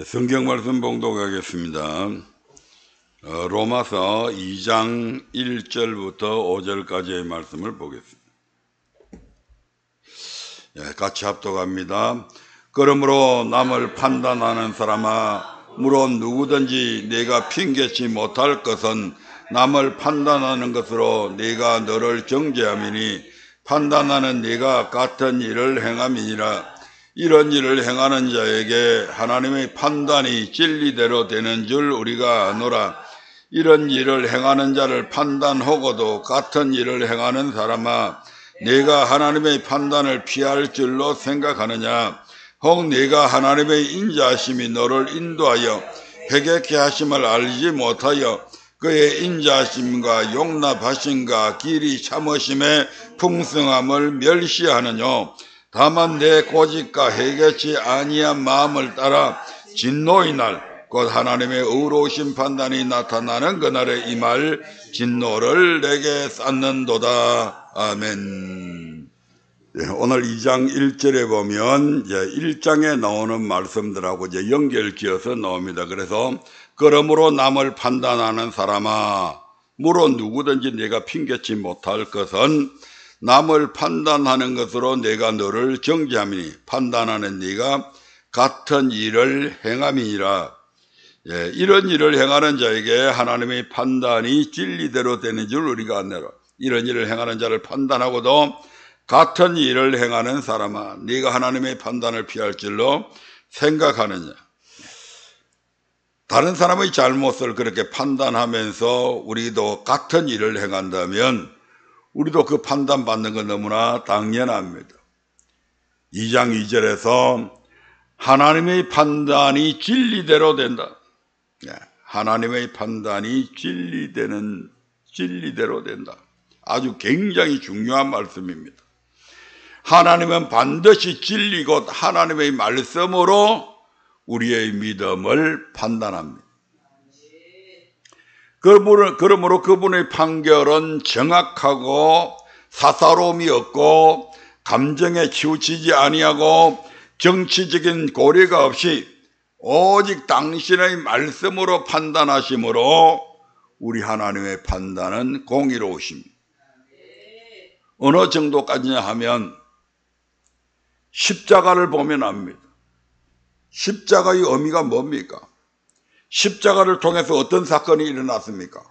성경 말씀 봉독하겠습니다. 로마서 2장 1절부터 5절까지의 말씀을 보겠습니다. 같이 합독합니다. 그러므로 남을 판단하는 사람아, 물론 누구든지 네가 핑계치 못할 것은 남을 판단하는 것으로 네가 너를 정죄함이니 판단하는 네가 같은 일을 행함이니라. 이런 일을 행하는 자에게 하나님의 판단이 진리대로 되는 줄 우리가 아노라. 이런 일을 행하는 자를 판단하고도 같은 일을 행하는 사람아, 네가 하나님의 판단을 피할 줄로 생각하느냐? 혹 네가 하나님의 인자하심이 너를 인도하여 회개케 하심을 알지 못하여 그의 인자하심과 용납하심과 길이 참으심의 풍성함을 멸시하느뇨? 다만 내 고집과 회개치 아니한 마음을 따라 진노의 날, 곧 하나님의 의로우신 판단이 나타나는 그날에 임할 진노를 내게 쌓는도다. 아멘. 오늘 2장 1절에 보면 1장에 나오는 말씀들하고 연결지어서 나옵니다. 그래서 그러므로 남을 판단하는 사람아, 물론 누구든지 네가 핑계치 못할 것은 남을 판단하는 것으로 내가 너를 정죄함이니 판단하는 네가 같은 일을 행함이니라. 이런 일을 행하는 자에게 하나님의 판단이 진리대로 되는 줄 우리가 아노라. 이런 일을 행하는 자를 판단하고도 같은 일을 행하는 사람아, 네가 하나님의 판단을 피할 줄로 생각하느냐? 다른 사람의 잘못을 그렇게 판단하면서 우리도 같은 일을 행한다면 우리도 그 판단받는 건 너무나 당연합니다. 2장 2절에서 하나님의 판단이 진리대로 된다. 하나님의 판단이 진리대로 된다. 아주 굉장히 중요한 말씀입니다. 하나님은 반드시 진리 곧 하나님의 말씀으로 우리의 믿음을 판단합니다. 그러므로 그분의 판결은 정확하고 사사로움이 없고 감정에 치우치지 아니하고 정치적인 고려가 없이 오직 당신의 말씀으로 판단하심으로 우리 하나님의 판단은 공의로우십니다. 어느 정도까지냐 하면 십자가를 보면 압니다. 십자가의 의미가 뭡니까? 십자가를 통해서 어떤 사건이 일어났습니까?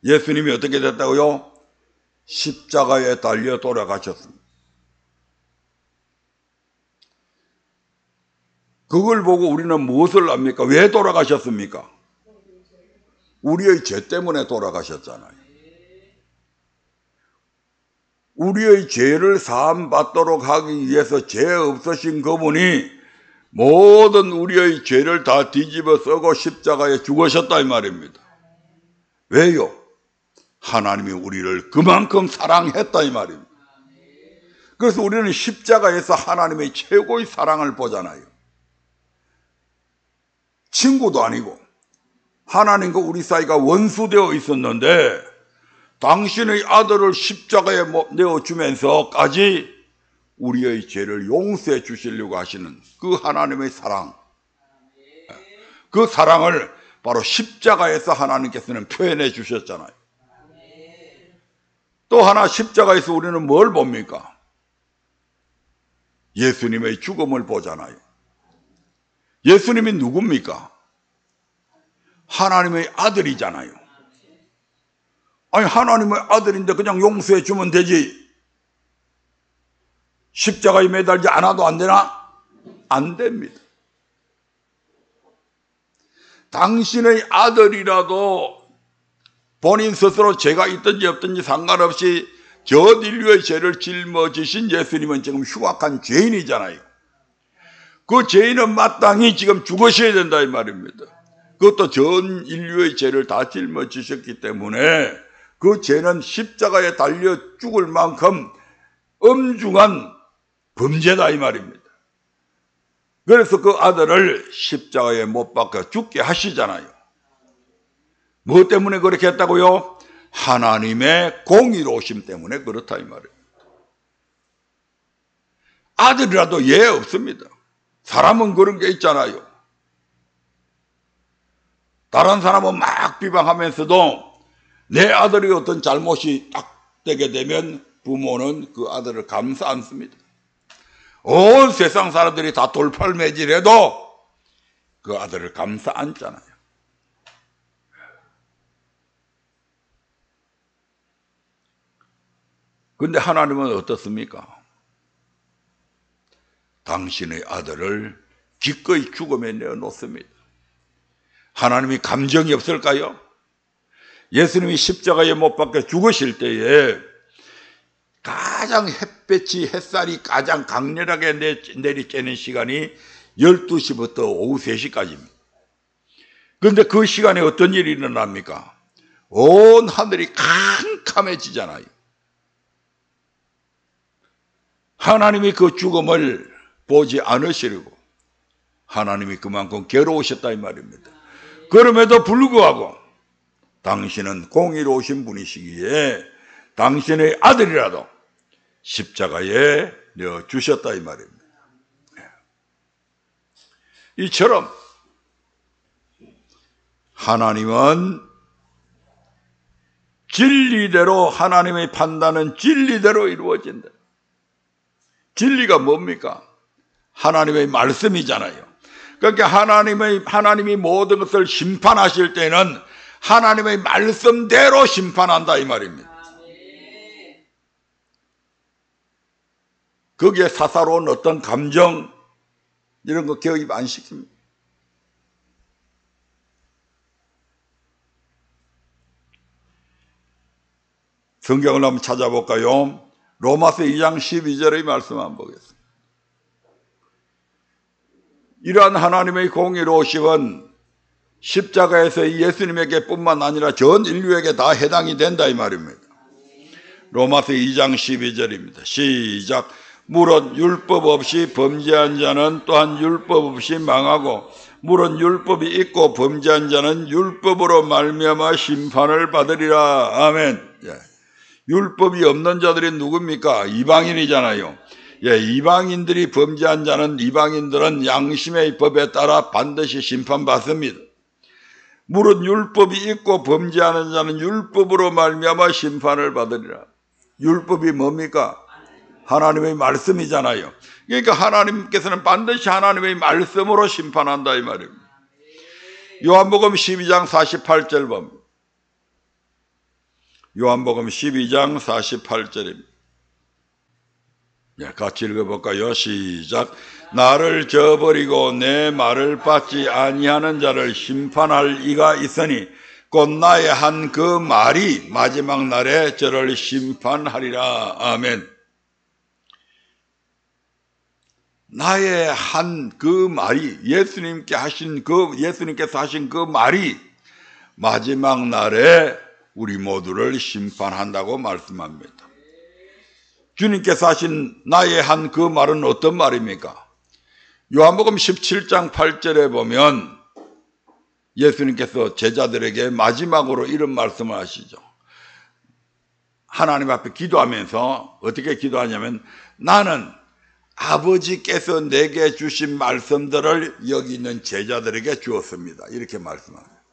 예수님이 어떻게 됐다고요? 십자가에 달려 돌아가셨습니다. 그걸 보고 우리는 무엇을 압니까? 왜 돌아가셨습니까? 우리의 죄 때문에 돌아가셨잖아요. 우리의 죄를 사함받도록 하기 위해서 죄 없으신 그분이 모든 우리의 죄를 다 뒤집어 쓰고 십자가에 죽으셨다 이 말입니다. 왜요? 하나님이 우리를 그만큼 사랑했다 이 말입니다. 그래서 우리는 십자가에서 하나님의 최고의 사랑을 보잖아요. 친구도 아니고 하나님과 우리 사이가 원수되어 있었는데 당신의 아들을 십자가에 내어주면서까지 우리의 죄를 용서해 주시려고 하시는 그 하나님의 사랑, 그 사랑을 바로 십자가에서 하나님께서는 표현해 주셨잖아요. 또 하나 십자가에서 우리는 뭘 봅니까? 예수님의 죽음을 보잖아요. 예수님이 누굽니까? 하나님의 아들이잖아요. 아니 하나님의 아들인데 그냥 용서해 주면 되지. 십자가에 매달지 않아도 안 되나? 안 됩니다. 당신의 아들이라도 본인 스스로 죄가 있든지 없든지 상관없이 전 인류의 죄를 짊어지신 예수님은 지금 흉악한 죄인이잖아요. 그 죄인은 마땅히 지금 죽으셔야 된다 이 말입니다. 그것도 전 인류의 죄를 다 짊어지셨기 때문에 그 죄는 십자가에 달려 죽을 만큼 엄중한 범죄다 이 말입니다. 그래서 그 아들을 십자가에 못 박아 죽게 하시잖아요. 뭐 때문에 그렇게 했다고요? 하나님의 공의로우심 때문에 그렇다 이 말이에요. 아들이라도 예 없습니다. 사람은 그런 게 있잖아요. 다른 사람은 막 비방하면서도 내 아들이 어떤 잘못이 딱 되게 되면 부모는 그 아들을 감싸 안습니다. 온 세상 사람들이 다 돌팔매질해도 그 아들을 감싸 안잖아요. 근데 하나님은 어떻습니까? 당신의 아들을 기꺼이 죽음에 내어놓습니다. 하나님이 감정이 없을까요? 예수님이 십자가에 못 박혀 죽으실 때에 가장 햇살이 가장 강렬하게 내리쬐는 시간이 12시부터 오후 3시까지입니다. 그런데 그 시간에 어떤 일이 일어납니까? 온 하늘이 캄캄해지잖아요. 하나님이 그 죽음을 보지 않으시려고 하나님이 그만큼 괴로우셨다 이 말입니다. 그럼에도 불구하고 당신은 공의로우신 분이시기에 당신의 아들이라도 십자가에 내어주셨다 이 말입니다. 이처럼 하나님은 진리대로, 하나님의 판단은 진리대로 이루어진다. 진리가 뭡니까? 하나님의 말씀이잖아요. 그러니까 하나님이 모든 것을 심판하실 때는 하나님의 말씀대로 심판한다 이 말입니다. 거기에 사사로운 어떤 감정 이런 거 개입 안 시킵니다. 성경을 한번 찾아볼까요? 로마서 2장 12절의 말씀 한번 보겠습니다. 이러한 하나님의 공의로우심은 십자가에서 예수님에게 뿐만 아니라 전 인류에게 다 해당이 된다 이 말입니다. 로마서 2장 12절입니다. 시작. 물은 율법 없이 범죄한 자는 또한 율법 없이 망하고 물은 율법이 있고 범죄한 자는 율법으로 말미암아 심판을 받으리라. 아멘. 율법이 없는 자들이 누굽니까? 이방인이잖아요. 이방인들이 범죄한 자는 이방인들은 양심의 법에 따라 반드시 심판받습니다. 물은 율법이 있고 범죄하는 자는 율법으로 말미암아 심판을 받으리라. 율법이 뭡니까? 하나님의 말씀이잖아요. 그러니까 하나님께서는 반드시 하나님의 말씀으로 심판한다 이 말입니다. 요한복음 12장 48절 봅니다. 요한복음 12장 48절입니다. 같이 읽어볼까요? 시작. 나를 저버리고 내 말을 받지 아니하는 자를 심판할 이가 있으니 곧 나의 한 그 말이 마지막 날에 저를 심판하리라. 아멘. 나의 한 그 말이 예수님께서 하신 그 말이 마지막 날에 우리 모두를 심판한다고 말씀합니다. 주님께서 하신 나의 한 그 말은 어떤 말입니까? 요한복음 17장 8절에 보면 예수님께서 제자들에게 마지막으로 이런 말씀을 하시죠. 하나님 앞에 기도하면서 어떻게 기도하냐면 나는 아버지께서 내게 주신 말씀들을 여기 있는 제자들에게 주었습니다. 이렇게 말씀합니다.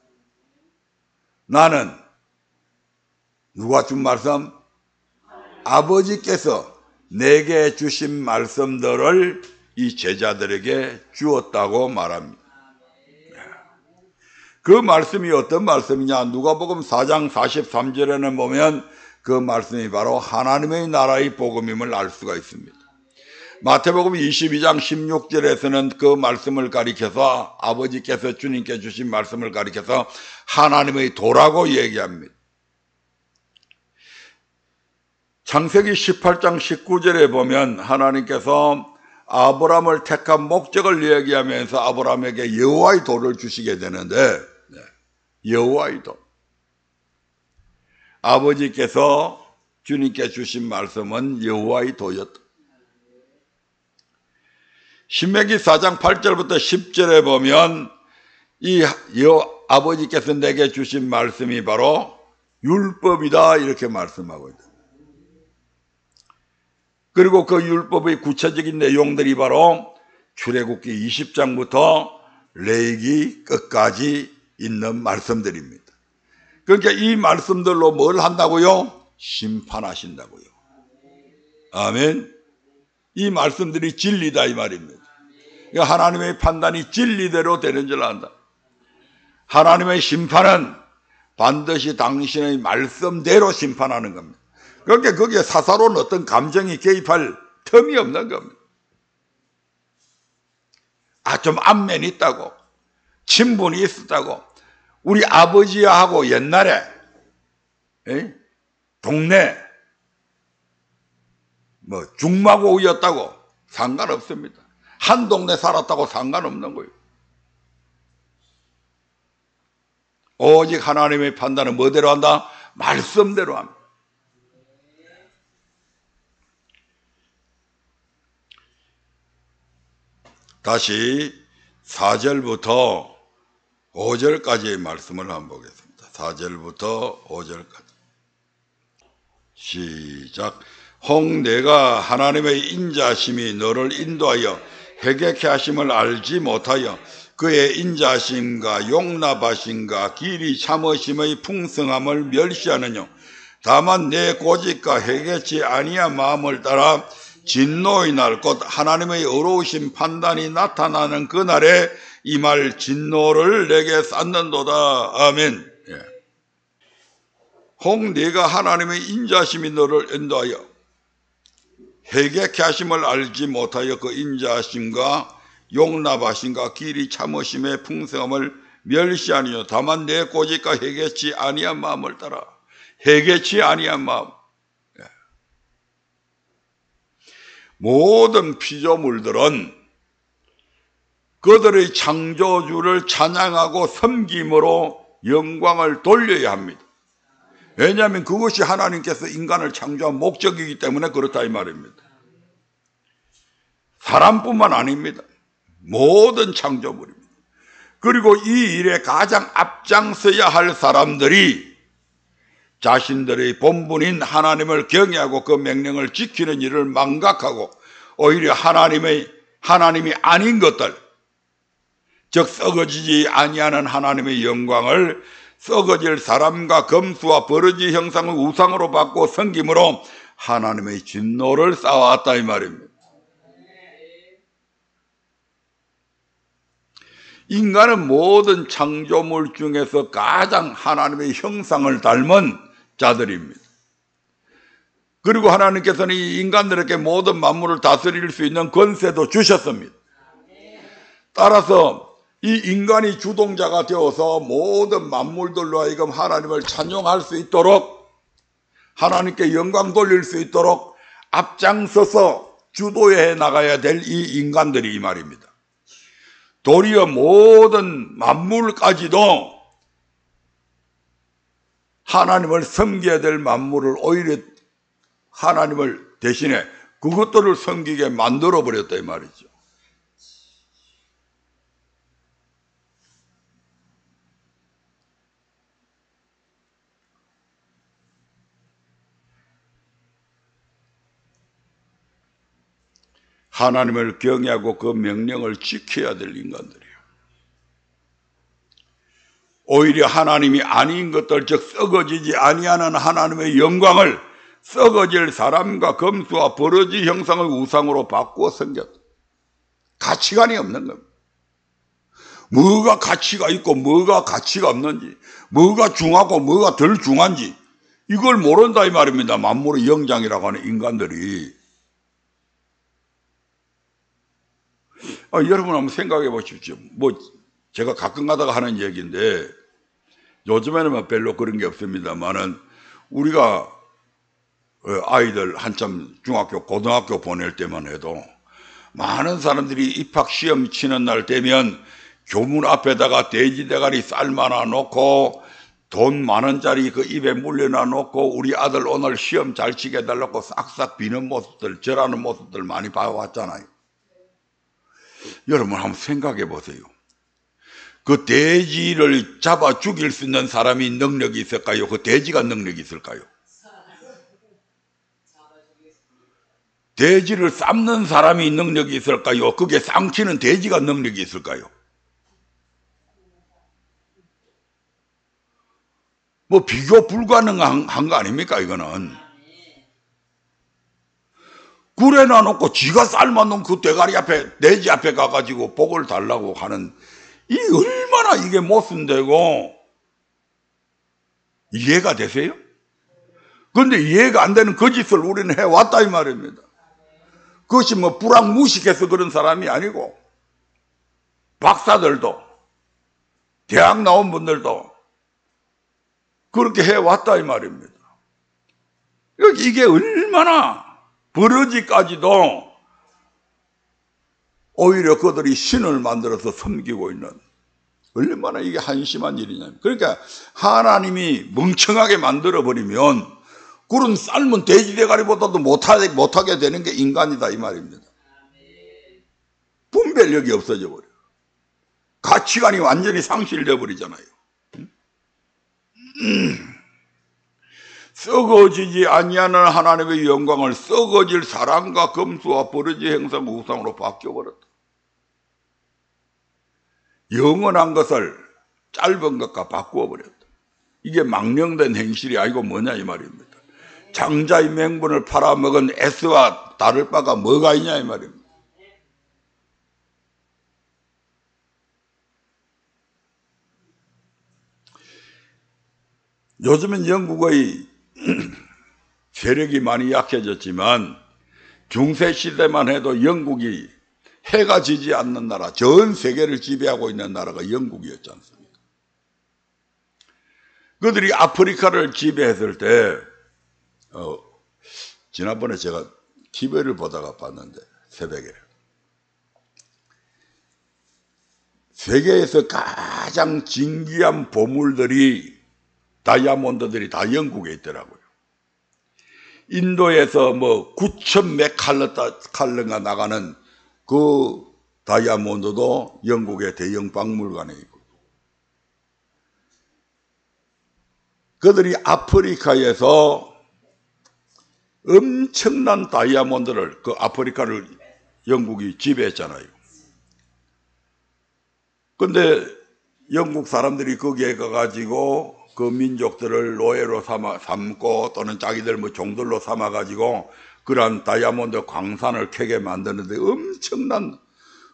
나는 누가 준 말씀? 아버지께서 내게 주신 말씀들을 이 제자들에게 주었다고 말합니다. 그 말씀이 어떤 말씀이냐? 누가복음 4장 43절에는 보면 그 말씀이 바로 하나님의 나라의 복음임을 알 수가 있습니다. 마태복음 22장 16절에서는 그 말씀을 가리켜서 아버지께서 주님께 주신 말씀을 가리켜서 하나님의 도라고 얘기합니다. 창세기 18장 19절에 보면 하나님께서 아브라함을 택한 목적을 얘기하면서 아브라함에게 여호와의 도를 주시게 되는데 여호와의 도, 아버지께서 주님께 주신 말씀은 여호와의 도였다. 신명기 4장 8절부터 10절에 보면 이 아버지께서 내게 주신 말씀이 바로 율법이다 이렇게 말씀하고 있다. 그리고 그 율법의 구체적인 내용들이 바로 출애굽기 20장부터 레위기 끝까지 있는 말씀들입니다. 그러니까 이 말씀들로 뭘 한다고요? 심판하신다고요. 아멘. 이 말씀들이 진리다 이 말입니다. 그러니까 하나님의 판단이 진리대로 되는 줄 안다. 하나님의 심판은 반드시 당신의 말씀대로 심판하는 겁니다. 그러니까 거기에 사사로운 어떤 감정이 개입할 틈이 없는 겁니다. 좀 안면이 있다고, 친분이 있었다고, 우리 아버지하고 옛날에 동네 중마고우였다고 상관없습니다. 한 동네 살았다고 상관없는 거예요. 오직 하나님의 판단은 뭐대로 한다? 말씀대로 합니다. 다시 4절부터 5절까지의 말씀을 한번 보겠습니다. 4절부터 5절까지 시작. 혹 내가 하나님의 인자심이 너를 인도하여 회개케 하심을 알지 못하여 그의 인자심과 용납하심과 길이 참으심의 풍성함을 멸시하느뇨. 다만 내 고집과 회개치 아니한 마음을 따라 진노의 날 곧 하나님의 의로우신 판단이 나타나는 그날에 이 말 진노를 내게 쌓는도다. 아멘. 혹 네가 하나님의 인자심이 너를 인도하여 회개케 하심을 알지 못하여 그 인자심과 용납하심과 길이 참으심의 풍성함을 멸시하니요. 다만 내 고집과 회개치 아니한 마음을 따라. 회개치 아니한 마음. 모든 피조물들은 그들의 창조주를 찬양하고 섬김으로 영광을 돌려야 합니다. 왜냐하면 그것이 하나님께서 인간을 창조한 목적이기 때문에 그렇다 이 말입니다. 사람뿐만 아닙니다. 모든 창조물입니다. 그리고 이 일에 가장 앞장서야 할 사람들이 자신들의 본분인 하나님을 경외하고 그 명령을 지키는 일을 망각하고 오히려 하나님이 아닌 것들, 즉 썩어지지 아니하는 하나님의 영광을 썩어질 사람과 검수와 버러지 형상을 우상으로 받고 섬김으로 하나님의 진노를 쌓아왔다 이 말입니다. 인간은 모든 창조물 중에서 가장 하나님의 형상을 닮은 자들입니다. 그리고 하나님께서는 이 인간들에게 모든 만물을 다스릴 수 있는 권세도 주셨습니다. 따라서 이 인간이 주동자가 되어서 모든 만물들로 하여금 하나님을 찬양할 수 있도록, 하나님께 영광 돌릴 수 있도록 앞장서서 주도해 나가야 될 이 인간들이 이 말입니다. 도리어 모든 만물까지도 하나님을 섬겨야 될 만물을 오히려 하나님을 대신에 그것들을 섬기게 만들어버렸다 이 말이죠. 하나님을 경외하고 그 명령을 지켜야 될 인간들이에요. 오히려 하나님이 아닌 것들, 즉 썩어지지 아니하는 하나님의 영광을 썩어질 사람과 검수와 버러지 형상의 우상으로 바꾸어 섬겼다. 가치관이 없는 겁니다. 뭐가 가치가 있고 뭐가 가치가 없는지, 뭐가 중하고 뭐가 덜 중한지 이걸 모른다 이 말입니다. 만물의 영장이라고 하는 인간들이. 여러분 한번 생각해 보십시오. 제가 가끔 가다가 하는 얘기인데 요즘에는 별로 그런 게 없습니다만은 우리가 아이들 한참 중학교, 고등학교 보낼 때만 해도 많은 사람들이 입학 시험 치는 날 되면 교문 앞에다가 돼지 대가리 삶아놔 놓고 돈 10,000원짜리 그 입에 물려놔 놓고 우리 아들 오늘 시험 잘 치게 해달라고 싹싹 비는 모습들, 절하는 모습들 많이 봐왔잖아요. 여러분 한번 생각해 보세요. 그 돼지를 잡아 죽일 수 있는 사람이 능력이 있을까요? 그 돼지가 능력이 있을까요? 돼지를 삶는 사람이 능력이 있을까요? 그게 삼키는 돼지가 능력이 있을까요? 뭐 비교 불가능한 거 아닙니까 이거는. 굴에 놔놓고 지가 삶아놓은 그 대가리 앞에 돼지 앞에 가가지고 복을 달라고 하는 이 얼마나 이게 모순되고 이해가 되세요? 그런데 이해가 안 되는 그 짓을 우리는 해왔다 이 말입니다. 그것이 뭐 불황무식해서 그런 사람이 아니고 박사들도 대학 나온 분들도 그렇게 해왔다 이 말입니다. 이게 얼마나 버러지까지도 오히려 그들이 신을 만들어서 섬기고 있는 얼마나 이게 한심한 일이냐. 그러니까 하나님이 멍청하게 만들어버리면 그런 삶은 돼지 대가리보다도 못하게 되는 게 인간이다 이 말입니다. 분별력이 없어져 버려. 가치관이 완전히 상실돼 버리잖아요. 썩어지지 아니하는 하나님의 영광을 썩어질 사랑과 검수와 버러지 행사가 우상으로 바뀌어버렸다. 영원한 것을 짧은 것과 바꾸어버렸다. 이게 망령된 행실이 아니고 뭐냐 이 말입니다. 장자의 명분을 팔아먹은 에스와 다를 바가 뭐가 있냐 이 말입니다. 요즘은 영국의 세력이 많이 약해졌지만 중세시대만 해도 영국이 해가 지지 않는 나라, 전 세계를 지배하고 있는 나라가 영국이었지 않습니까? 그들이 아프리카를 지배했을 때 지난번에 제가 TV를 보다가 봤는데 새벽에 세계에서 가장 진귀한 보물들이 다이아몬드들이 다 영국에 있더라고요. 인도에서 뭐 9,000 메칼러가 나가는 그 다이아몬드도 영국의 대형 박물관에 있고, 그들이 아프리카에서 엄청난 다이아몬드를, 그 아프리카를 영국이 지배했잖아요. 근데 영국 사람들이 거기에 가가지고 그 민족들을 노예로 삼고 또는 자기들 뭐 종들로 삼아가지고 그러한 다이아몬드 광산을 캐게 만드는데 엄청난,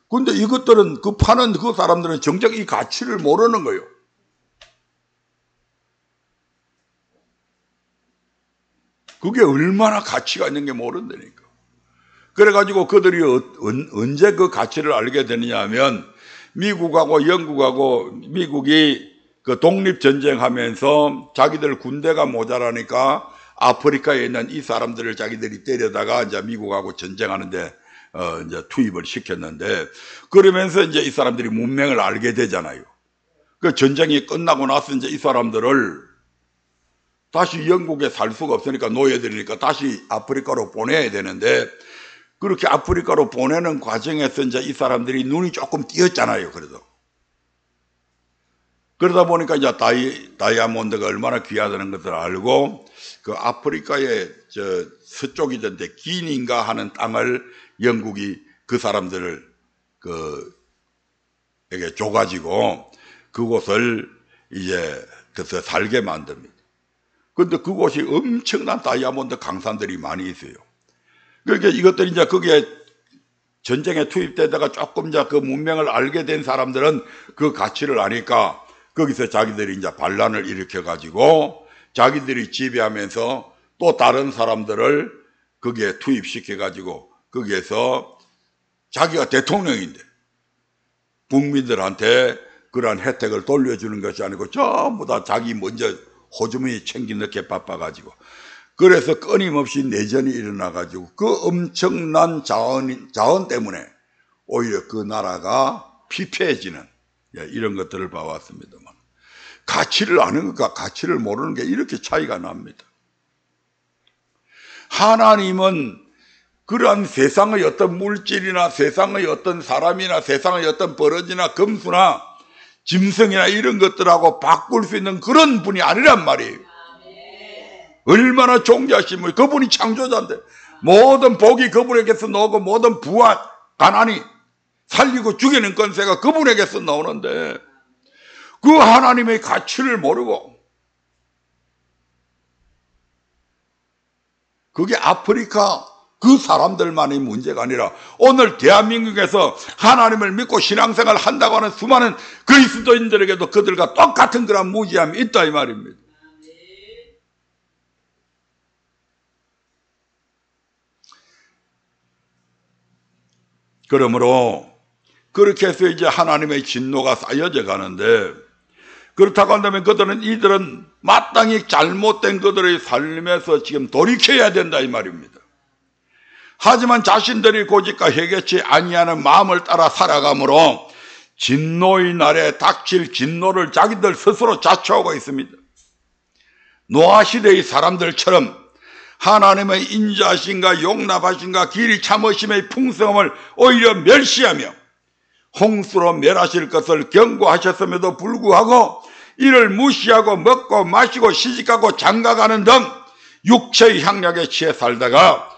근데 이것들은 그 파는 그 사람들은 정작 이 가치를 모르는 거예요. 그게 얼마나 가치가 있는 게 모른다니까. 그래가지고 그들이 언제 그 가치를 알게 되느냐 하면 미국하고 영국하고, 미국이 그 독립전쟁하면서 자기들 군대가 모자라니까 아프리카에 있는 이 사람들을 자기들이 때려다가 이제 미국하고 전쟁하는데 이제 투입을 시켰는데, 그러면서 이제 이 사람들이 문명을 알게 되잖아요. 그 전쟁이 끝나고 나서 이제 이 사람들을 다시 영국에 살 수가 없으니까, 노예들이니까 다시 아프리카로 보내야 되는데, 그렇게 아프리카로 보내는 과정에서 이제 이 사람들이 눈이 조금 띄었잖아요. 그러다 보니까 이제 다이아몬드가 얼마나 귀하다는 것을 알고, 그 아프리카의 서쪽이던데 기니인가 하는 땅을 영국이 그 사람들을 에게 줘가지고 그곳을 이제 그래서 살게 만듭니다. 근데 그곳이 엄청난 다이아몬드 강산들이 많이 있어요. 그러니까 이것들이 이제 거기에 전쟁에 투입되다가 조금 이제 그 문명을 알게 된 사람들은 그 가치를 아니까 거기서 자기들이 이제 반란을 일으켜가지고 자기들이 지배하면서 또 다른 사람들을 거기에 투입시켜가지고 거기에서 자기가 대통령인데 국민들한테 그러한 혜택을 돌려주는 것이 아니고 전부 다 자기 먼저 호주머니 챙기넣게 바빠가지고, 그래서 끊임없이 내전이 일어나가지고 그 엄청난 자원 때문에 오히려 그 나라가 피폐해지는 이런 것들을 봐왔습니다만, 가치를 아는 것과 가치를 모르는 게 이렇게 차이가 납니다. 하나님은 그러한 세상의 어떤 물질이나 세상의 어떤 사람이나 세상의 어떤 버러지나 금수나 짐승이나 이런 것들하고 바꿀 수 있는 그런 분이 아니란 말이에요. 얼마나 존귀하시면 그분이 창조자인데 모든 복이 그분에게서 나오고 모든 부와 가난이 살리고 죽이는 권세가 그분에게서 나오는데 그 하나님의 가치를 모르고 그게 아프리카 그 사람들만의 문제가 아니라 오늘 대한민국에서 하나님을 믿고 신앙생활을 한다고 하는 수많은 그리스도인들에게도 그들과 똑같은 그런 무지함이 있다 이 말입니다. 그러므로 그렇게 해서 이제 하나님의 진노가 쌓여져 가는데 그렇다고 한다면 이들은 마땅히 잘못된 그들의 삶에서 지금 돌이켜야 된다 이 말입니다. 하지만 자신들이 고집과 회개치 아니하는 마음을 따라 살아가므로 진노의 날에 닥칠 진노를 자기들 스스로 자초하고 있습니다. 노아 시대의 사람들처럼 하나님의 인자하심과 용납하심과 길이 참으심의 풍성함을 오히려 멸시하며 홍수로 멸하실 것을 경고하셨음에도 불구하고 이를 무시하고 먹고 마시고 시집가고 장가가는 등 육체의 향락에 취해 살다가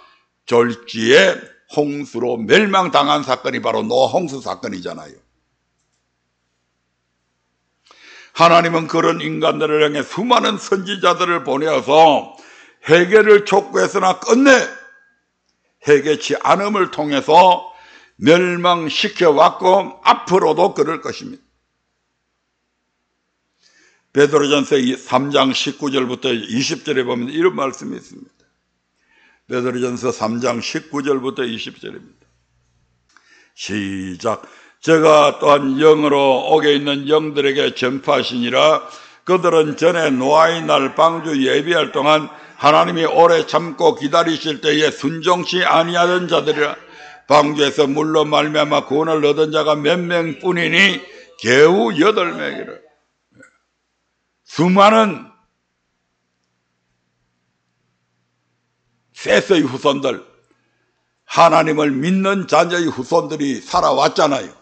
졸지에 홍수로 멸망당한 사건이 바로 노아 홍수 사건이잖아요. 하나님은 그런 인간들을 향해 수많은 선지자들을 보내어서 회개를 촉구했으나 끝내 회개치 않음을 통해서 멸망시켜왔고 앞으로도 그럴 것입니다. 베드로전서 3장 19절부터 20절에 보면 이런 말씀이 있습니다. 베드로전서 3장 19절부터 20절입니다. 시작. 제가 또한 영으로 옥에 있는 영들에게 전파하시니라. 그들은 전에 노아의 날 방주 예비할 동안 하나님이 오래 참고 기다리실 때에 순종치 아니하던 자들이라. 방주에서 물로 말미암아 구원을 얻은 자가 몇 명뿐이니 겨우 8명이라. 수많은 셋의 후손들, 하나님을 믿는 자녀의 후손들이 살아왔잖아요.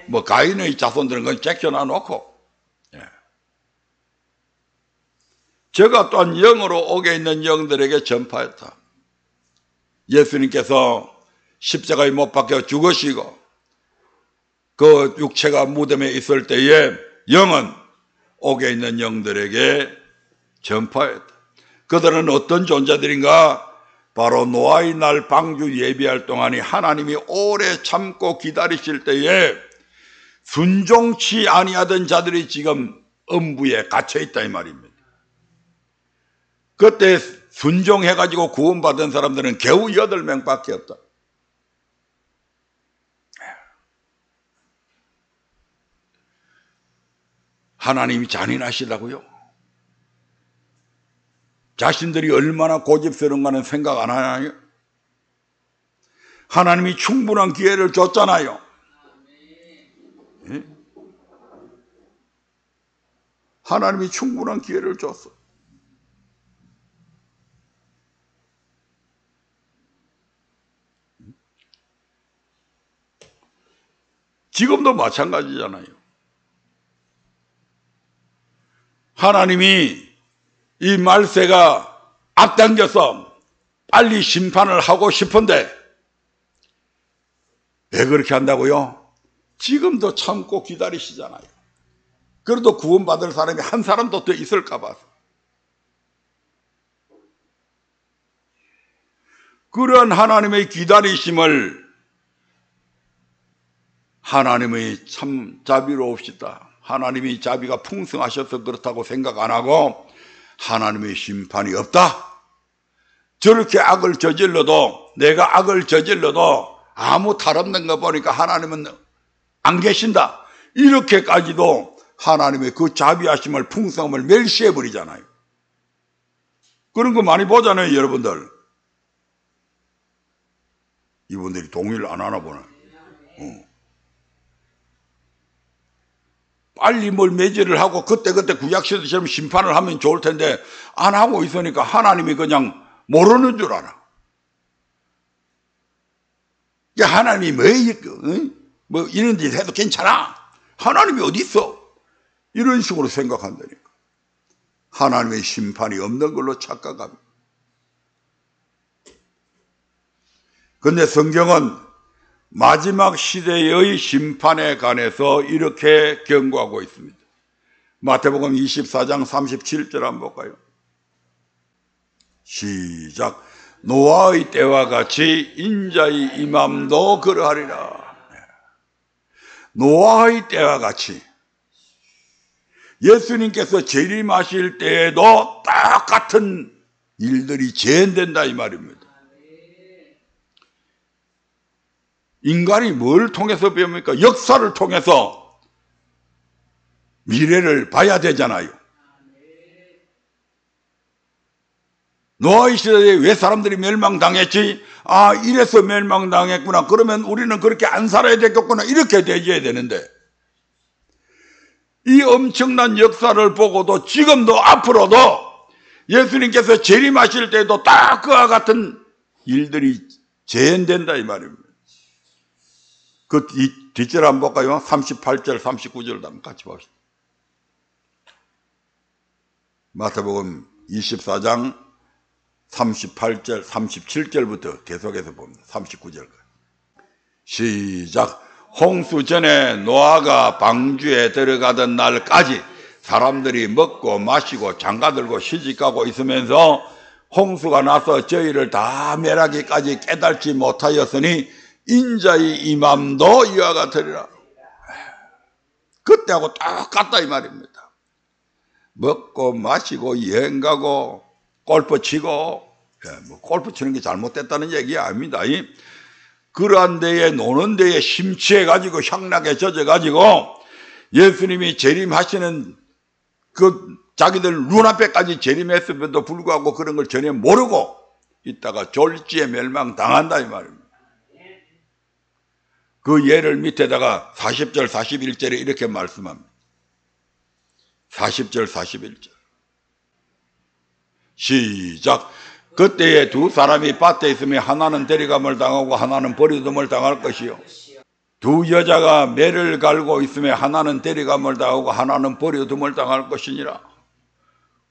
뭐 가인의 자손들은 그건 제껴놔 놓고, 제가 또한 영으로 옥에 있는 영들에게 전파했다. 예수님께서 십자가에 못 박혀 죽으시고 그 육체가 무덤에 있을 때에 영은 옥에 있는 영들에게 전파했다. 그들은 어떤 존재들인가? 바로 노아의 날 방주 예비할 동안에 하나님이 오래 참고 기다리실 때에 순종치 아니하던 자들이 지금 음부에 갇혀있다 이 말입니다. 그때 순종해가지고 구원받은 사람들은 겨우 8명밖에 없다. 하나님이 잔인하시다고요? 자신들이 얼마나 고집스러운가는 생각 안 하나요? 하나님이 충분한 기회를 줬잖아요. 예? 하나님이 충분한 기회를 줬어. 지금도 마찬가지잖아요. 하나님이 이 말세가 앞당겨서 빨리 심판을 하고 싶은데 왜 그렇게 한다고요? 지금도 참고 기다리시잖아요. 그래도 구원받을 사람이 한 사람도 더 있을까 봐서. 그런 하나님의 기다리심을 하나님의 참 자비로우시다, 하나님이 자비가 풍성하셔서 그렇다고 생각 안 하고 하나님의 심판이 없다, 저렇게 악을 저질러도, 내가 악을 저질러도 아무 탈없는 거 보니까 하나님은 안 계신다, 이렇게까지도 하나님의 그 자비하심을, 풍성함을 멸시해버리잖아요. 그런 거 많이 보잖아요, 여러분들. 이분들이 동의를 안 하나 보네. 빨리 뭘 매질을 하고 그때그때 구약시대처럼 심판을 하면 좋을 텐데 안 하고 있으니까 하나님이 그냥 모르는 줄 알아. 야, 하나님이 뭐 이런 짓 해도 괜찮아, 하나님이 어디 있어, 이런 식으로 생각한다니까. 하나님의 심판이 없는 걸로 착각합니다. 그런데 성경은 마지막 시대의 심판에 관해서 이렇게 경고하고 있습니다. 마태복음 24장 37절 한번 볼까요? 시작. 노아의 때와 같이 인자의 임함도 그러하리라. 노아의 때와 같이 예수님께서 재림하실 때에도 똑같은 일들이 재현된다 이 말입니다. 인간이 뭘 통해서 배웁니까? 역사를 통해서 미래를 봐야 되잖아요. 노아의 시대에 왜 사람들이 멸망당했지? 아, 이래서 멸망당했구나. 그러면 우리는 그렇게 안 살아야 되겠구나. 이렇게 되어야 되는데 이 엄청난 역사를 보고도 지금도 앞으로도 예수님께서 재림하실 때도 딱 그와 같은 일들이 재현된다 이 말입니다. 그 뒷절 한번 볼까요? 38절 39절 한번 같이 봅시다. 마태복음 24장 38절 37절부터 계속해서 봅니다. 39절까지 시작. 홍수 전에 노아가 방주에 들어가던 날까지 사람들이 먹고 마시고 장가들고 시집가고 있으면서 홍수가 나서 저희를 다 멸하기까지 깨달지 못하였으니 인자의 임함도 이와 같으리라. 그때하고 똑같다 이 말입니다. 먹고 마시고 여행가고 골프 치고, 뭐 골프 치는 게 잘못됐다는 얘기 아닙니다. 그러한 데에 노는 데에 심취해가지고 향락에 젖어가지고 예수님이 재림하시는 그 자기들 눈앞에까지 재림했음에도 불구하고 그런 걸 전혀 모르고 있다가 졸지에 멸망당한다 이 말입니다. 그 예를 밑에다가 40절 41절에 이렇게 말씀합니다. 40절 41절 시작. 그때에 두 사람이 밭에 있으면 하나는 데려감을 당하고 하나는 버려둠을 당할 것이요 두 여자가 매를 갈고 있으면 하나는 데려감을 당하고 하나는 버려둠을 당할 것이니라.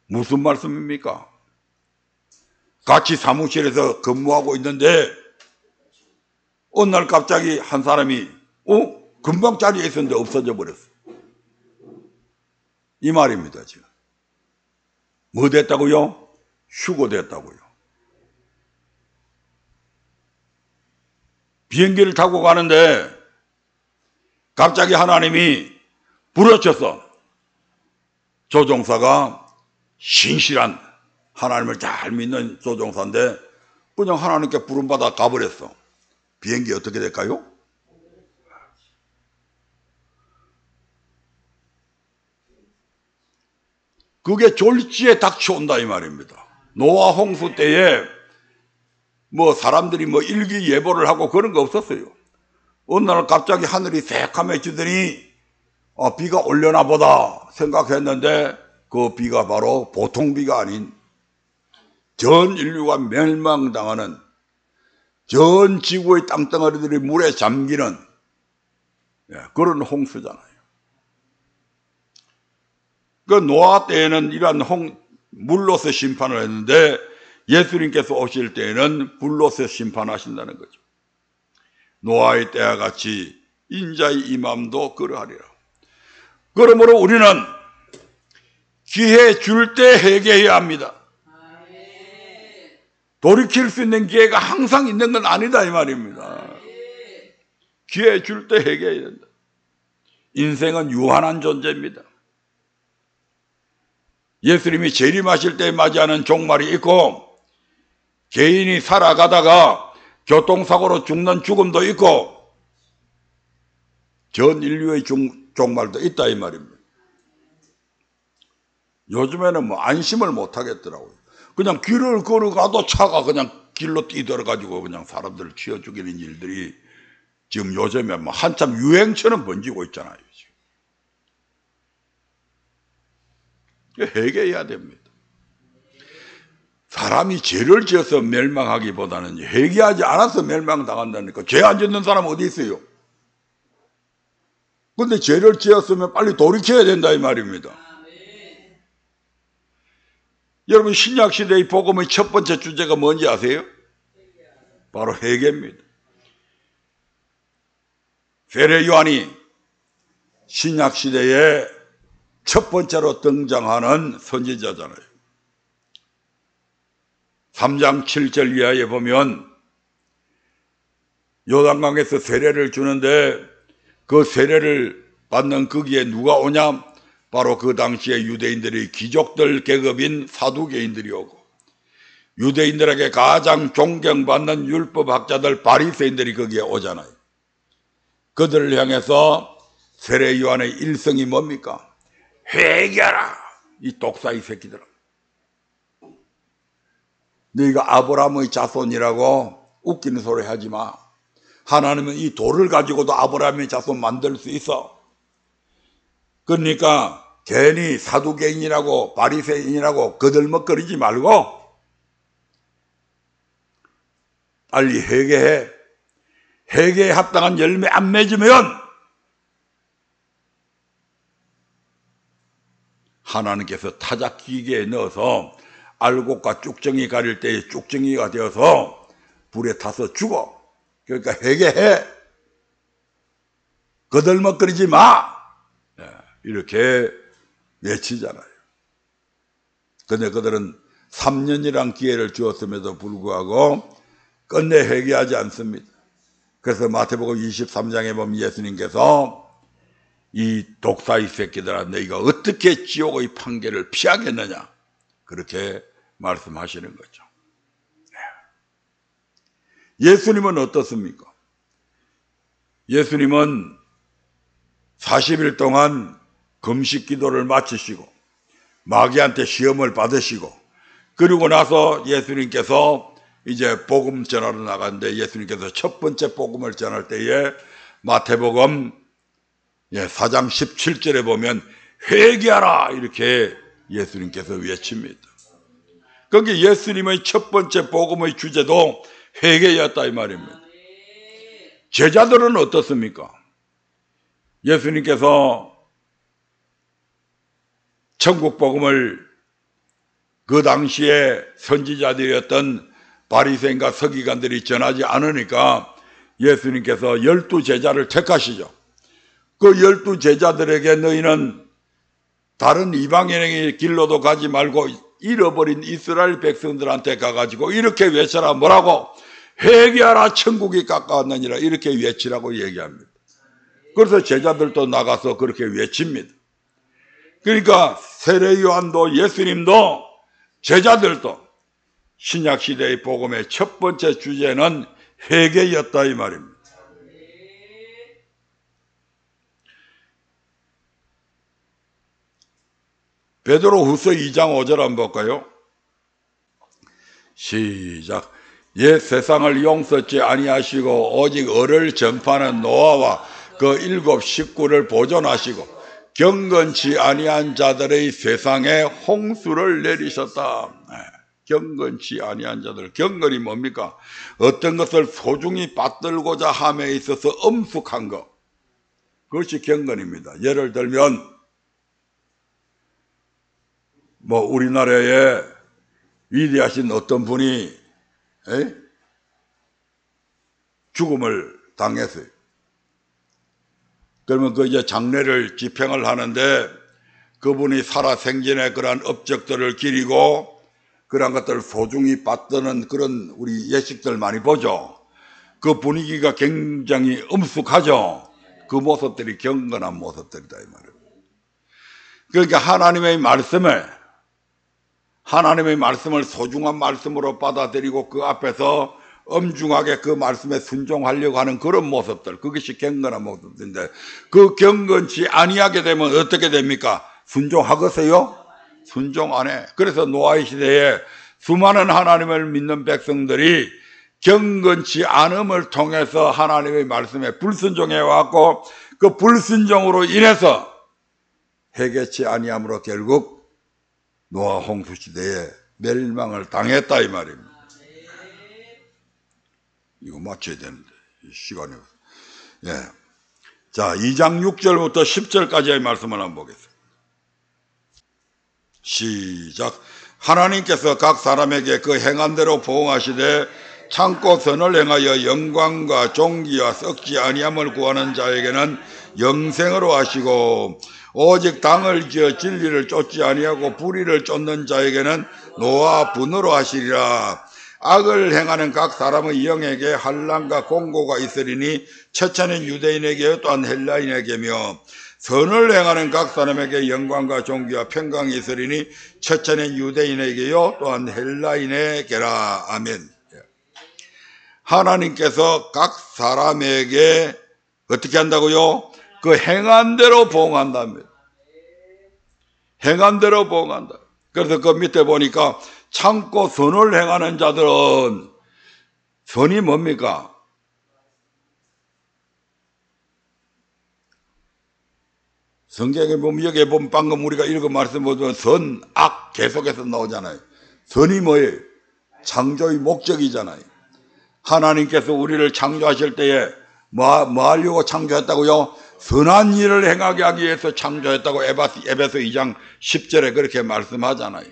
무슨 말씀입니까? 같이 사무실에서 근무하고 있는데 어느 날 갑자기 한 사람이 금방 자리에 있었는데 없어져 버렸어. 이 말입니다. 지금 뭐 됐다고요? 휴고됐다고요. 비행기를 타고 가는데 갑자기 하나님이 부르셔서 조종사가 신실한 하나님을 잘 믿는 조종사인데 그냥 하나님께 부름받아 가버렸어. 비행기 어떻게 될까요? 그게 졸지에 닥쳐온다 이 말입니다. 노아 홍수 때에 뭐 사람들이 뭐 일기예보를 하고 그런 거 없었어요. 어느 날 갑자기 하늘이 새카매지더니 비가 올려나 보다 생각했는데 그 비가 바로 보통 비가 아닌 전 인류가 멸망당하는 전 지구의 땅덩어리들이 물에 잠기는 그런 홍수잖아요. 그 노아 때에는 이러한 물로서 심판을 했는데 예수님께서 오실 때에는 불로서 심판하신다는 거죠. 노아의 때와 같이 인자의 임함도 그러하리라. 그러므로 우리는 기회 줄 때 회개해야 합니다. 돌이킬 수 있는 기회가 항상 있는 건 아니다 이 말입니다. 기회 줄 때 회개해야 된다. 인생은 유한한 존재입니다. 예수님이 재림하실 때 맞이하는 종말이 있고 개인이 살아가다가 교통사고로 죽는 죽음도 있고 전 인류의 종말도 있다 이 말입니다. 요즘에는 뭐 안심을 못 하겠더라고요. 그냥 길을 걸어가도 차가 그냥 길로 뛰들어가지고 그냥 사람들을 치어 죽이는 일들이 지금 요즘에 뭐 한참 유행처럼 번지고 있잖아요. 회개해야 됩니다. 사람이 죄를 지어서 멸망하기보다는 회개하지 않아서 멸망당한다니까. 죄 안 짓는 사람 어디 있어요? 그런데 죄를 지었으면 빨리 돌이켜야 된다 이 말입니다. 여러분 신약시대의 복음의 첫 번째 주제가 뭔지 아세요? 바로 회개입니다. 세례 요한이 신약시대에 첫 번째로 등장하는 선지자잖아요. 3장 7절 이하에 보면 요단강에서 세례를 주는데 그 세례를 받는 거기에 누가 오냐? 바로 그 당시에 유대인들의 귀족들 계급인 사두개인들이 오고 유대인들에게 가장 존경받는 율법학자들 바리새인들이 거기에 오잖아요. 그들을 향해서 세례 요한의 일성이 뭡니까? 회개하라 이 독사의 새끼들아. 너희가 아브라함의 자손이라고 웃기는 소리 하지 마. 하나님은 이 돌을 가지고도 아브라함의 자손 만들 수 있어. 그러니까 괜히 사두개인이라고 바리새인이라고 거들먹거리지 말고 빨리 회개해. 회개에 합당한 열매 안 맺으면 하나님께서 타작기계에 넣어서 알곡과 쭉정이 가릴 때에 쭉정이가 되어서 불에 타서 죽어. 그러니까 회개해. 거들먹거리지 마. 이렇게 외치잖아요. 그런데 그들은 3년이란 기회를 주었음에도 불구하고 끝내 회개하지 않습니다. 그래서 마태복음 23장에 보면 예수님께서 이 독사의 새끼들아 너희가 어떻게 지옥의 판결을 피하겠느냐 그렇게 말씀하시는 거죠. 예수님은 어떻습니까? 예수님은 40일 동안 금식 기도를 마치시고 마귀한테 시험을 받으시고 그리고 나서 예수님께서 이제 복음 전하러 나갔는데 예수님께서 첫 번째 복음을 전할 때에 마태복음 4장 17절에 보면 회개하라 이렇게 예수님께서 외칩니다. 거기 예수님의 첫 번째 복음의 주제도 회개였다 이 말입니다. 제자들은 어떻습니까? 예수님께서 천국 복음을 그 당시에 선지자들이었던 바리새인과 서기관들이 전하지 않으니까 예수님께서 12제자를 택하시죠. 그 12제자들에게 너희는 다른 이방인의 길로도 가지 말고 잃어버린 이스라엘 백성들한테 가가지고 이렇게 외쳐라. 뭐라고? 회개하라 천국이 가까웠느니라 이렇게 외치라고 얘기합니다. 그래서 제자들도 나가서 그렇게 외칩니다. 그러니까 세례 요한도 예수님도 제자들도 신약시대의 복음의 첫 번째 주제는 회개였다 이 말입니다. 베드로후서 2장 5절 한번 볼까요? 시작. 옛 세상을 용서치 아니하시고 오직 을을 전파하는 노아와 그 7 식구를 보존하시고 경건치 아니한 자들의 세상에 홍수를 내리셨다. 경건치 아니한 자들. 경건이 뭡니까? 어떤 것을 소중히 받들고자 함에 있어서 엄숙한 것. 그것이 경건입니다. 예를 들면 우리나라에 위대하신 어떤 분이 죽음을 당했어요. 그러면 그 이제 장례를 집행을 하는데 그분이 살아생전에 그러한 업적들을 기리고 그러한 것들을 소중히 받드는 그런 우리 예식들 많이 보죠. 그 분위기가 굉장히 엄숙하죠. 그 모습들이 경건한 모습들이다 이 말이에요. 그러니까 하나님의 말씀을 소중한 말씀으로 받아들이고 그 앞에서 엄중하게 그 말씀에 순종하려고 하는 그런 모습들, 그것이 경건한 모습인데 그 경건치 아니하게 되면 어떻게 됩니까? 순종하겠어요? 순종 안 해. 그래서 노아의 시대에 수많은 하나님을 믿는 백성들이 경건치 않음을 통해서 하나님의 말씀에 불순종해 왔고 그 불순종으로 인해서 회개치 아니함으로 결국 노아 홍수 시대에 멸망을 당했다 이 말입니다. 이거 맞춰야 되는데 시간이 없어요. 자, 2장 6절부터 10절까지의 말씀을 한번 보겠습니다. 시작. 하나님께서 각 사람에게 그 행한 대로 보응하시되 참고 선을 행하여 영광과 존귀와 썩지 아니함을 구하는 자에게는 영생으로 하시고 오직 당을 지어 진리를 쫓지 아니하고 불의를 쫓는 자에게는 노와 분으로 하시리라. 악을 행하는 각 사람의 영에게 환난과 공고가 있으리니 첫째는 유대인에게 또한 헬라인에게며 선을 행하는 각 사람에게 영광과 존귀와 평강이 있으리니 첫째는 유대인에게요 또한 헬라인에게라. 아멘. 하나님께서 각 사람에게 어떻게 한다고요? 그 행한 대로 보응한답니다. 행한 대로 보응한다. 그래서 그 밑에 보니까 참고 선을 행하는 자들은 선이 뭡니까? 성경에 보면 여기에 보면 방금 우리가 읽은 말씀 보면 선, 악 계속해서 나오잖아요. 선이 뭐예요? 창조의 목적이잖아요. 하나님께서 우리를 창조하실 때에 뭐 하려고 창조했다고요? 선한 일을 행하게 하기 위해서 창조했다고 에베소 2장 10절에 그렇게 말씀하잖아요.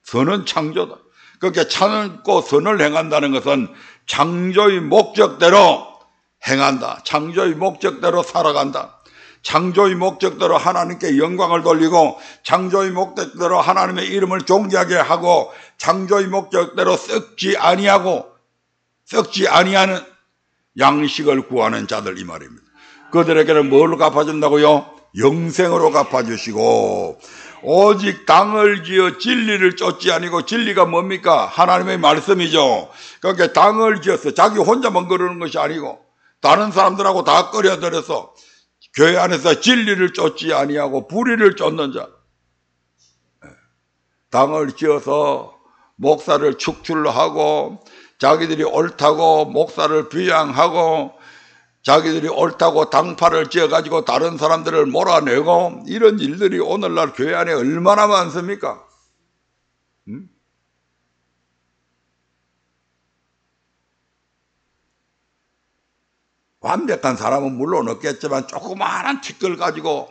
선은 창조다. 그렇게 참고 선을 행한다는 것은 창조의 목적대로 행한다. 창조의 목적대로 살아간다. 창조의 목적대로 하나님께 영광을 돌리고 창조의 목적대로 하나님의 이름을 존귀하게 하고 창조의 목적대로 썩지 아니하는 양식을 구하는 자들 이 말입니다. 그들에게는 뭘 갚아준다고요? 영생으로 갚아주시고 오직 당을 지어 진리를 쫓지 아니고 진리가 뭡니까? 하나님의 말씀이죠. 그러니까 당을 지어서 자기 혼자만 거르는 것이 아니고 다른 사람들하고 다 끌어들여서 교회 안에서 진리를 쫓지 아니하고 불의를 쫓는 자, 당을 지어서 목사를 축출하고 자기들이 옳다고 목사를 비양하고 자기들이 옳다고 당파를 지어가지고 다른 사람들을 몰아내고 이런 일들이 오늘날 교회 안에 얼마나 많습니까? 완벽한 사람은 물론 없겠지만 조그마한 티끌 가지고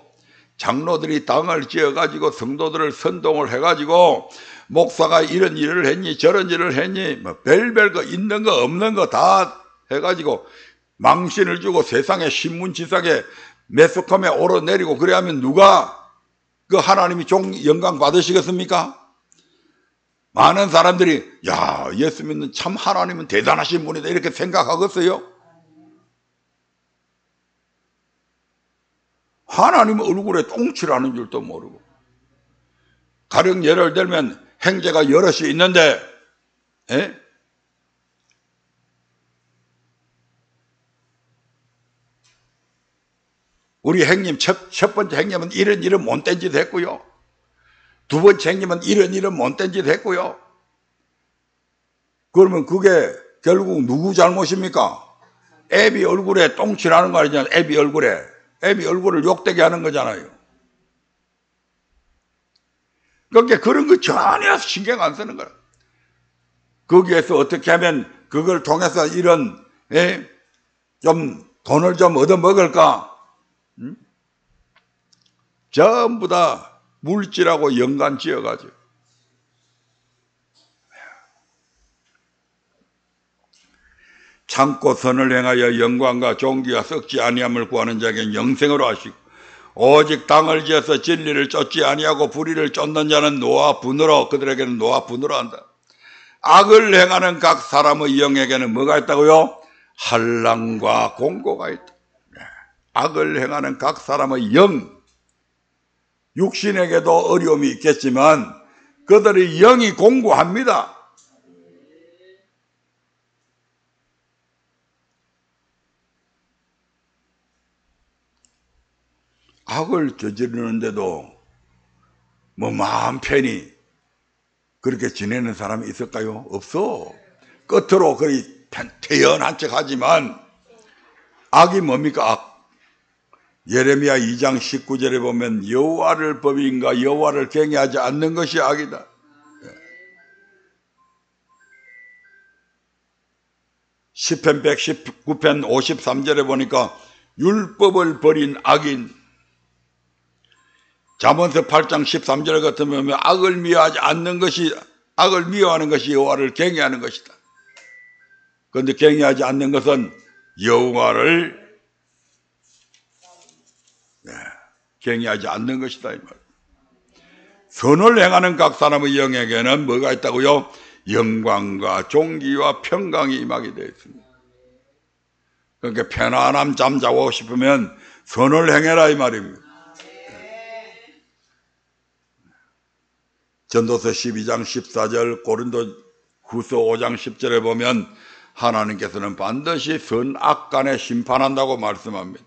장로들이 당을 지어가지고 성도들을 선동을 해가지고 목사가 이런 일을 했니 저런 일을 했니 뭐 별별 거 있는 거 없는 거 다 해가지고 망신을 주고 세상에 신문지상에 매스컴에 오르내리고 그래야면 누가 그 하나님이 영광 받으시겠습니까? 많은 사람들이 야 예수 믿는 참 하나님은 대단하신 분이다 이렇게 생각하겠어요? 하나님 얼굴에 똥칠하는 줄도 모르고 가령 예를 들면 형제가 여럿이 있는데 우리 형님 첫 번째 형님은 이런 못된 짓 했고요. 두 번째 형님은 이런 못된 짓 했고요. 그러면 그게 결국 누구 잘못입니까? 애비 얼굴에 똥칠하는 거 아니잖아요. 애비 얼굴을 욕되게 하는 거잖아요. 그러니까 그런 거 전혀 신경 안 쓰는 거야. 거기에서 어떻게 하면 그걸 통해서 이런 좀 돈을 좀 얻어먹을까? 전부 다 물질하고 연관 지어가지고 참고 선을 행하여 영광과 존귀와 썩지 아니함을 구하는 자에게는 영생으로 하시고 오직 당을 지어서 진리를 쫓지 아니하고 불의를 쫓는 자는 노와 분으로 그들에게는 노와 분으로 한다. 악을 행하는 각 사람의 영에게는 뭐가 있다고요? 환난과 공고가 있다. 악을 행하는 각 사람의 영, 육신에게도 어려움이 있겠지만 그들의 영이 공고합니다. 악을 저지르는데도 뭐 마음 편히 그렇게 지내는 사람이 있을까요? 없어. 끝으로 그리 태연한 척 하지만 악이 뭡니까? 악. 예레미야 2장 19절에 보면 여호와를 법인가 여호와를 경외하지 않는 것이 악이다. 시편 119편 53절에 보니까 율법을 버린 악인 잠언서 8장 13절 같은 보면 악을 미워하는 것이 여호와를 경외하는 것이다. 그런데 경외하지 않는 것은 여호와를 경외하지 않는 것이다 이 말. 선을 행하는 각 사람의 영에게는 뭐가 있다고요? 영광과 존귀와 평강이 임하게 되어 있습니다. 그러니까 편안함 잠자고 싶으면 선을 행해라 이 말입니다. 전도서 12장 14절, 고린도 후서 5장 10절에 보면 하나님께서는 반드시 선악 간에 심판한다고 말씀합니다.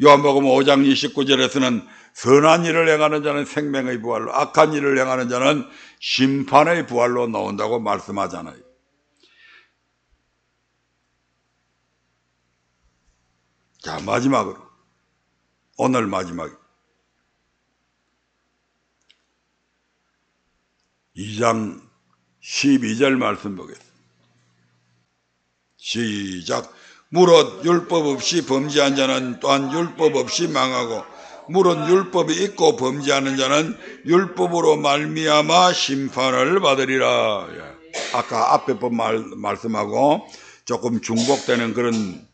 요한복음 5장 29절에서는 선한 일을 행하는 자는 생명의 부활로, 악한 일을 행하는 자는 심판의 부활로 나온다고 말씀하잖아요. 자, 마지막으로 오늘 마지막 2장 12절 말씀 보겠습니다. 시작. 무릇 율법 없이 범죄한 자는 또한 율법 없이 망하고 무릇 율법이 있고 범죄하는 자는 율법으로 말미암아 심판을 받으리라. 아까 앞에 본 말씀하고 조금 중복되는 그런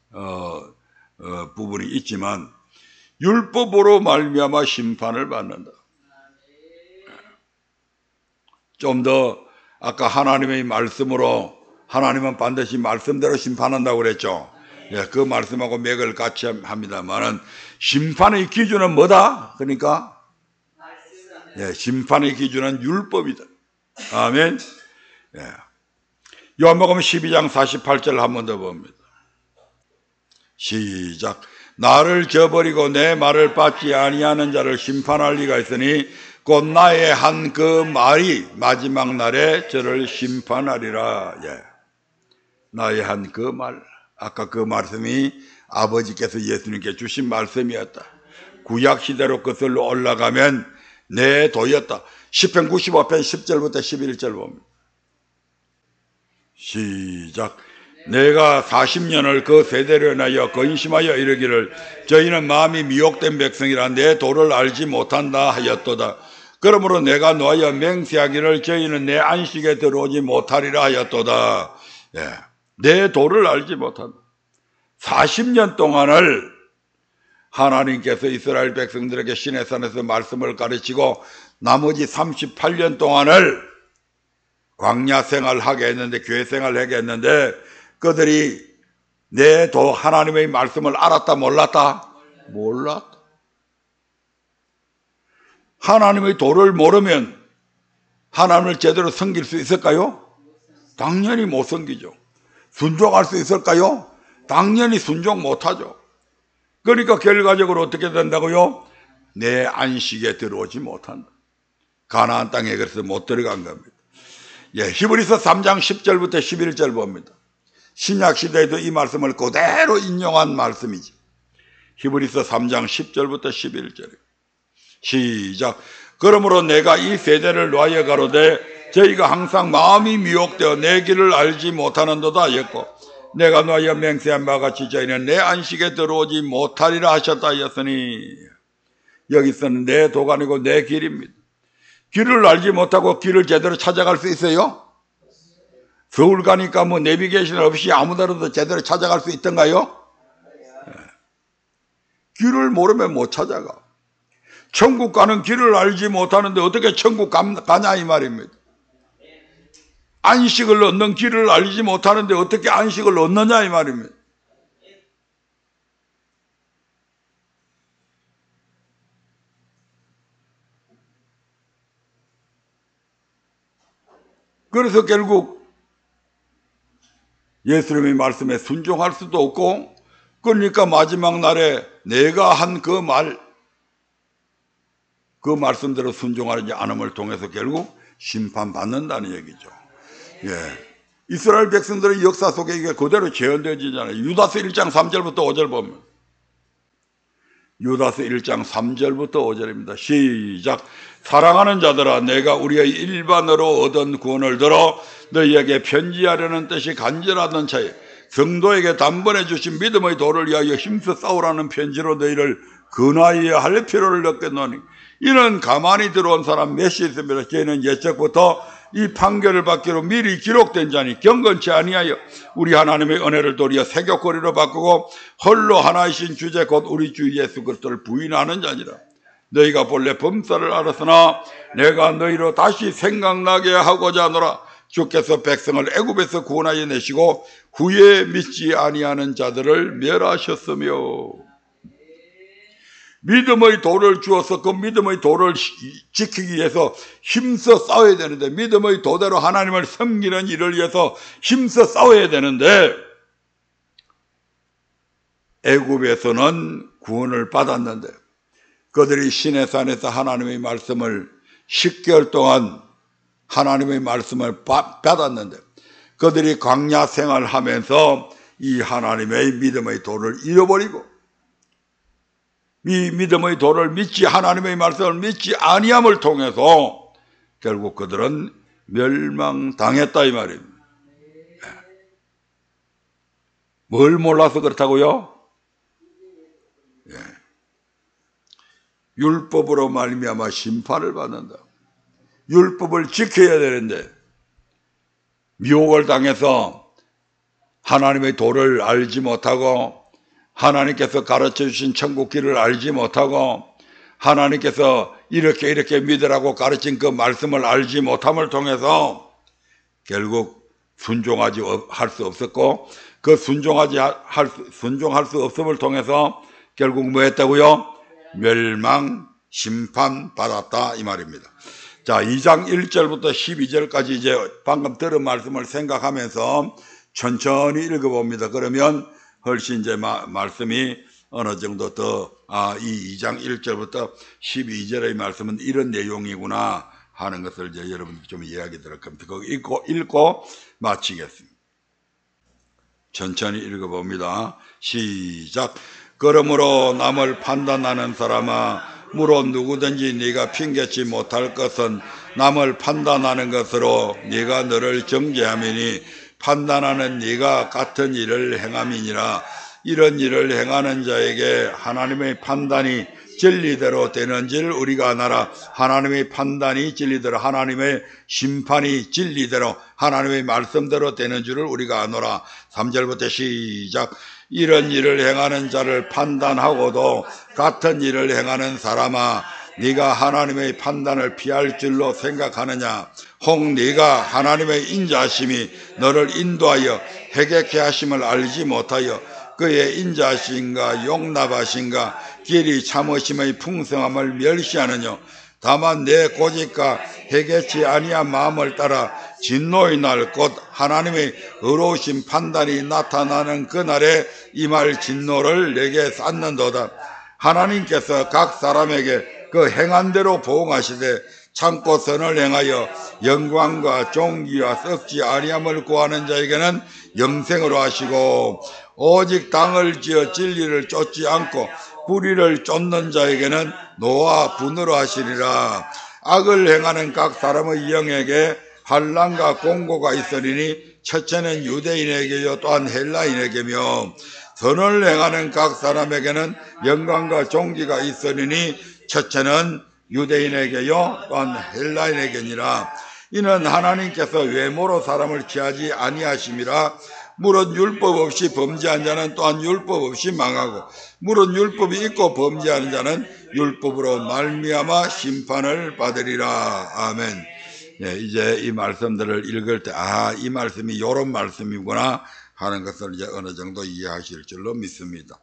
부분이 있지만 율법으로 말미암아 심판을 받는다. 좀 더 아까 하나님의 말씀으로 하나님은 반드시 말씀대로 심판한다고 그랬죠. 예, 그 말씀하고 맥을 같이 합니다만은 심판의 기준은 뭐다? 그러니까 예, 심판의 기준은 율법이다. 아멘. 예. 요한복음 12장 48절 한 번 더 봅니다. 시작. 나를 저버리고 내 말을 받지 아니하는 자를 심판할 리가 있으니 곧 나의 한 그 말이 마지막 날에 저를 심판하리라. 예. 나의 한 그 말. 아까 그 말씀이 아버지께서 예수님께 주신 말씀이었다. 구약 시대로 그것으로 올라가면 내 도였다. 시편 95편 10절부터 11절 봅니다. 시작. 내가 40년을 그 세대로 인하여 근심하여 이르기를 저희는 마음이 미혹된 백성이라 내 도를 알지 못한다 하였도다. 그러므로 내가 놓아여 맹세하기를 저희는 내 안식에 들어오지 못하리라 하였도다. 예. 내 도를 알지 못한다. 40년 동안을 하나님께서 이스라엘 백성들에게 시내산에서 말씀을 가르치고 나머지 38년 동안을 광야 생활하게 했는데, 교회 생활하게 했는데 그들이 내 도 하나님의 말씀을 알았다 몰랐다? 몰랐다. 하나님의 도를 모르면 하나님을 제대로 섬길 수 있을까요? 당연히 못 섬기죠. 순종할 수 있을까요? 당연히 순종 못하죠. 그러니까 결과적으로 어떻게 된다고요? 내 안식에 들어오지 못한다. 가나안 땅에 그래서 못 들어간 겁니다. 예, 히브리서 3장 10절부터 11절 봅니다. 신약 시대에도 이 말씀을 그대로 인용한 말씀이지. 히브리서 3장 10절부터 11절. 시작. 그러므로 내가 이 세대를 놓아여 가로되 저희가 항상 마음이 미혹되어 내 길을 알지 못하는도다 하였고 내가 놓아여 맹세한 바와 같이 저희는 내 안식에 들어오지 못하리라 하셨다 하였으니, 여기서는 내 도가 아니고 내 길입니다. 길을 알지 못하고 길을 제대로 찾아갈 수 있어요? 서울 가니까 뭐 내비게이션 없이 아무데라도 제대로 찾아갈 수 있던가요? 길을 모르면 못 찾아가. 천국 가는 길을 알지 못하는데 어떻게 천국 가냐 이 말입니다. 안식을 얻는 길을 알지 못하는데 어떻게 안식을 얻느냐 이 말입니다. 그래서 결국 예수님의 말씀에 순종할 수도 없고, 그러니까 마지막 날에 내가 한 그 말씀대로 순종하지 않음을 통해서 결국 심판받는다는 얘기죠. 예. 이스라엘 백성들의 역사 속에 이게 그대로 재현되어지잖아요. 유다서 1장 3절부터 5절 보면. 유다서 1장 3절부터 5절입니다. 시작. 사랑하는 자들아, 내가 우리의 일반으로 얻은 구원을 들어 너희에게 편지하려는 뜻이 간절하던 차에 성도에게 단번에 주신 믿음의 도를 위하여 힘써 싸우라는 편지로 너희를 근하여야 할 필요를 느꼈노니 이는 가만히 들어온 사람 몇이 있습니다. 저희는 예적부터 이 판결을 받기로 미리 기록된 자니 경건치 아니하여 우리 하나님의 은혜를 도리어 세격거리로 바꾸고 홀로 하나이신 주제 곧 우리 주 예수 그리스도를 부인하는 자니라. 너희가 본래 범사를 알았으나 내가 너희로 다시 생각나게 하고자 하노라. 주께서 백성을 애굽에서 구원하여 내시고 후에 믿지 아니하는 자들을 멸하셨으며 믿음의 도를 주어서 그 믿음의 도를 지키기 위해서 힘써 싸워야 되는데, 믿음의 도대로 하나님을 섬기는 일을 위해서 힘써 싸워야 되는데, 애굽에서는 구원을 받았는데 그들이 시내산에서 하나님의 말씀을 10개월 동안 하나님의 말씀을 받았는데 그들이 광야 생활하면서 이 하나님의 믿음의 도를 잃어버리고 이 믿음의 도를 믿지, 하나님의 말씀을 믿지 아니함을 통해서 결국 그들은 멸망당했다 이 말입니다. 뭘 몰라서 그렇다고요? 율법으로 말미암아 심판을 받는다. 율법을 지켜야 되는데 미혹을 당해서 하나님의 도를 알지 못하고 하나님께서 가르쳐 주신 천국 길을 알지 못하고 하나님께서 이렇게 믿으라고 가르친 그 말씀을 알지 못함을 통해서 결국 순종하지 할 수 없었고 그 순종할 수 없음을 통해서 결국 뭐 했다고요? 멸망, 심판 받았다 이 말입니다. 자, 2장 1절부터 12절까지 이제 방금 들은 말씀을 생각하면서 천천히 읽어봅니다. 그러면 훨씬 이제 말씀이 어느 정도 더, 이 2장 1절부터 12절의 말씀은 이런 내용이구나 하는 것을 이제 여러분들 좀 이야기 들을 겁니다. 그거 읽고 마치겠습니다. 천천히 읽어봅니다. 시작. 그러므로 남을 판단하는 사람아, 물론 누구든지 네가 핑계치 못할 것은 남을 판단하는 것으로 네가 너를 정죄함이니 판단하는 네가 같은 일을 행함이니라. 이런 일을 행하는 자에게 하나님의 판단이 진리대로 되는지를 우리가 아나라. 하나님의 판단이 진리대로, 하나님의 심판이 진리대로, 하나님의 말씀대로 되는 줄을 우리가 아노라. 3절부터 시작. 이런 일을 행하는 자를 판단하고도 같은 일을 행하는 사람아, 네가 하나님의 판단을 피할 줄로 생각하느냐? 혹 네가 하나님의 인자하심이 너를 인도하여 회개케 하심을 알지 못하여 그의 인자하심과 용납하심과 길이 참으심의 풍성함을 멸시하느냐? 다만 내 고집과 회개치 아니한 마음을 따라 진노의 날 곧 하나님의 의로우신 판단이 나타나는 그날에 임할 진노를 내게 쌓는도다. 하나님께서 각 사람에게 그 행한 대로 보응하시되 참고 선을 행하여 영광과 존귀와 썩지 아니함을 구하는 자에게는 영생으로 하시고 오직 당을 지어 진리를 쫓지 않고 불의를 쫓는 자에게는 노와 분으로 하시리라. 악을 행하는 각 사람의 영에게 환난과 공고가 있으리니 첫째는 유대인에게요 또한 헬라인에게며 선을 행하는 각 사람에게는 영광과 존귀가 있으리니 첫째는 유대인에게요 또한 헬라인에게니라. 이는 하나님께서 외모로 사람을 취하지 아니하심이라. 물은 율법 없이 범죄한 자는 또한 율법 없이 망하고 물은 율법이 있고 범죄하는 자는 율법으로 말미암아 심판을 받으리라. 아멘. 네, 이제 이 말씀들을 읽을 때 이 말씀이 이런 말씀이구나 하는 것을 이제 어느 정도 이해하실 줄로 믿습니다.